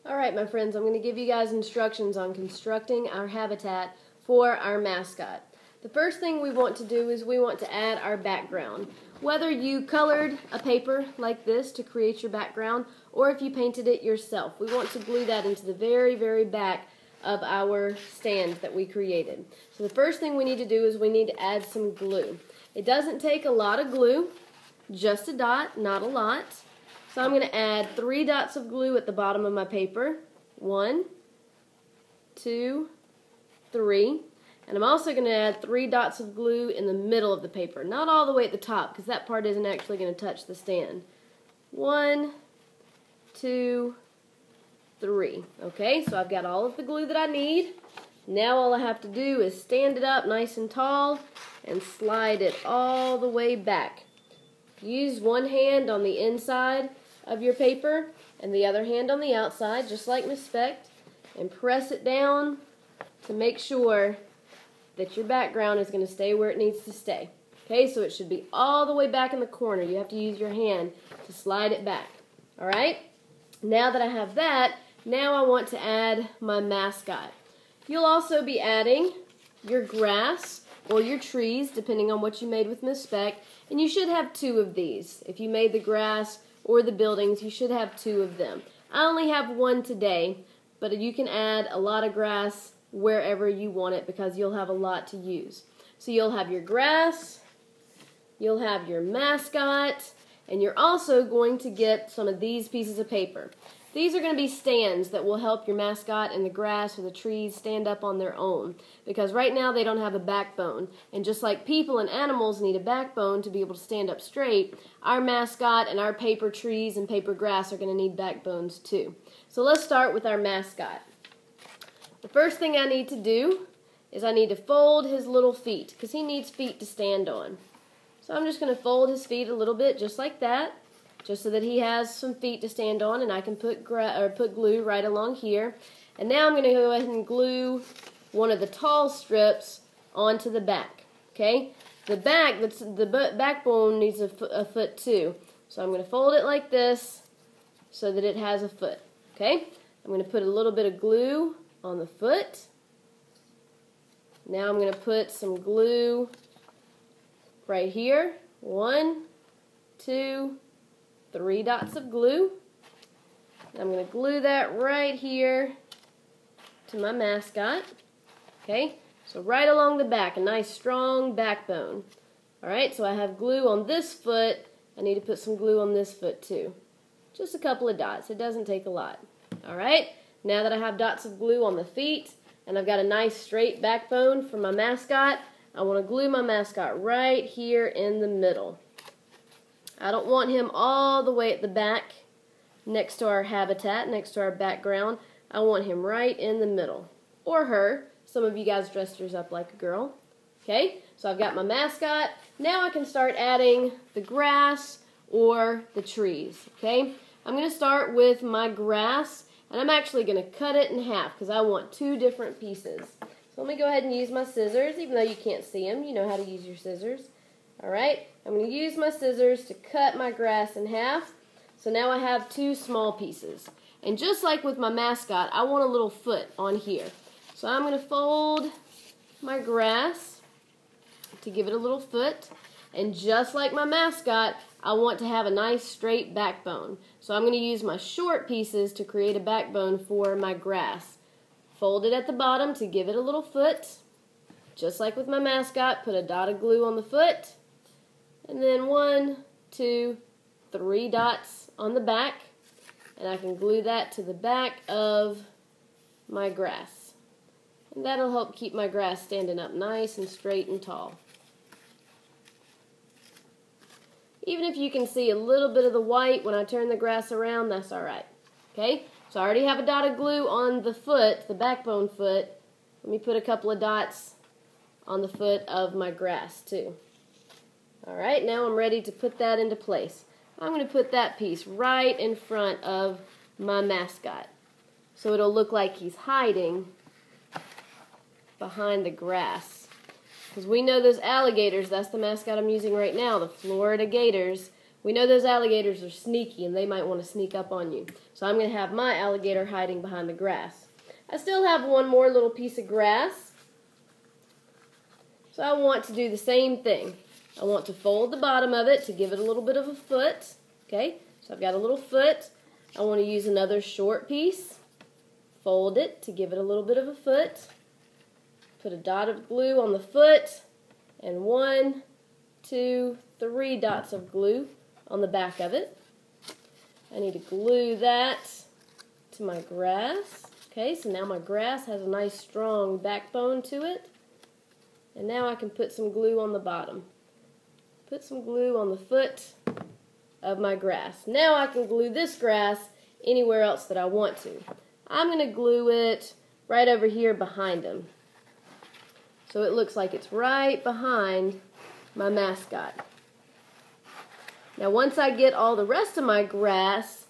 Alright, my friends, I'm going to give you guys instructions on constructing our habitat for our mascot. The first thing we want to do is we want to add our background. Whether you colored a paper like this to create your background or if you painted it yourself, we want to glue that into the very, very back of our stand that we created. So the first thing we need to do is we need to add some glue. It doesn't take a lot of glue, just a dot, not a lot. So I'm going to add 3 dots of glue at the bottom of my paper. 1, 2, 3. And I'm also going to add 3 dots of glue in the middle of the paper. Not all the way at the top, because that part isn't actually going to touch the stand. 1, 2, 3. Okay, so I've got all of the glue that I need. Now all I have to do is stand it up nice and tall and slide it all the way back. Use one hand on the inside of your paper and the other hand on the outside, just like Miss Specht, and press it down to make sure that your background is going to stay where it needs to stay. Okay, so it should be all the way back in the corner. You have to use your hand to slide it back. Alright, now that I have that, now I want to add my mascot. You'll also be adding your grass or your trees, depending on what you made with Miss Specht, and you should have 2 of these. If you made the grass or the buildings, you should have 2 of them. I only have 1 today, but you can add a lot of grass wherever you want it because you'll have a lot to use. So you'll have your grass, you'll have your mascot, and you're also going to get some of these pieces of paper. These are going to be stands that will help your mascot and the grass or the trees stand up on their own, because right now they don't have a backbone. And just like people and animals need a backbone to be able to stand up straight, our mascot and our paper trees and paper grass are going to need backbones too. So let's start with our mascot. The first thing I need to do is I need to fold his little feet, because he needs feet to stand on. So I'm just going to fold his feet a little bit just like that, just so that he has some feet to stand on, and I can put glue right along here. And now I'm going to go ahead and glue one of the tall strips onto the back. Okay, the backbone needs a foot too, so I'm going to fold it like this so that it has a foot. Okay, I'm going to put a little bit of glue on the foot. Now I'm going to put some glue right here. 1, 2, 3 dots of glue. I'm going to glue that right here to my mascot. Okay, so right along the back, a nice strong backbone. Alright, so I have glue on this foot. I need to put some glue on this foot too. Just a couple of dots. It doesn't take a lot. Alright, now that I have dots of glue on the feet and I've got a nice straight backbone for my mascot, I want to glue my mascot right here in the middle. I don't want him all the way at the back next to our habitat, next to our background. I want him right in the middle. Or her. Some of you guys dressed yours up like a girl. Okay, so I've got my mascot. Now I can start adding the grass or the trees. Okay, I'm going to start with my grass, and I'm actually going to cut it in half because I want 2 different pieces. So let me go ahead and use my scissors, even though you can't see them. You know how to use your scissors. Alright, I'm going to use my scissors to cut my grass in half. So now I have 2 small pieces. And just like with my mascot, I want a little foot on here. So I'm going to fold my grass to give it a little foot. And just like my mascot, I want to have a nice straight backbone. So I'm going to use my short pieces to create a backbone for my grass. Fold it at the bottom to give it a little foot. Just like with my mascot, put a dot of glue on the foot. And then 1, 2, 3 dots on the back. And I can glue that to the back of my grass. And that'll help keep my grass standing up nice and straight and tall. Even if you can see a little bit of the white when I turn the grass around, that's alright. Okay, so I already have a dot of glue on the foot, the backbone foot. Let me put a couple of dots on the foot of my grass too. Alright, now I'm ready to put that into place. I'm going to put that piece right in front of my mascot, so it'll look like he's hiding behind the grass. Because we know those alligators, that's the mascot I'm using right now, the Florida Gators, We know those alligators are sneaky and they might want to sneak up on you. So I'm going to have my alligator hiding behind the grass. I still have one more little piece of grass. So I want to do the same thing. I want to fold the bottom of it to give it a little bit of a foot. Okay, so I've got a little foot. I want to use another short piece. Fold it to give it a little bit of a foot. Put a dot of glue on the foot. And 1, 2, 3 dots of glue on the back of it. I need to glue that to my grass. Okay, so now my grass has a nice strong backbone to it. And now I can put some glue on the bottom. Put some glue on the foot of my grass. Now I can glue this grass anywhere else that I want to. I'm going to glue it right over here behind him. So it looks like it's right behind my mascot. Now once I get all the rest of my grass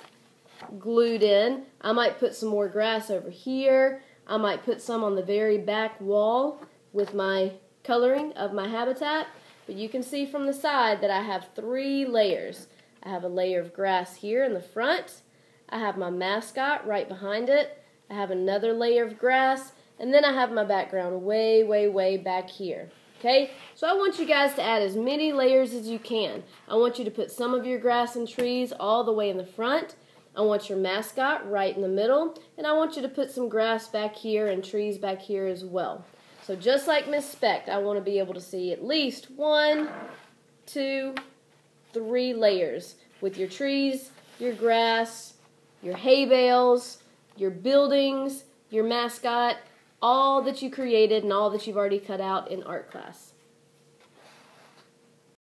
glued in, I might put some more grass over here. I might put some on the very back wall with my coloring of my habitat. But you can see from the side that I have 3 layers. I have a layer of grass here in the front. I have my mascot right behind it. I have another layer of grass. And then I have my background way, way, way back here. Okay? So I want you guys to add as many layers as you can. I want you to put some of your grass and trees all the way in the front. I want your mascot right in the middle. And I want you to put some grass back here and trees back here as well. So just like Miss Speck, I want to be able to see at least 1, 2, 3 layers with your trees, your grass, your hay bales, your buildings, your mascot, all that you created and all that you've already cut out in art class.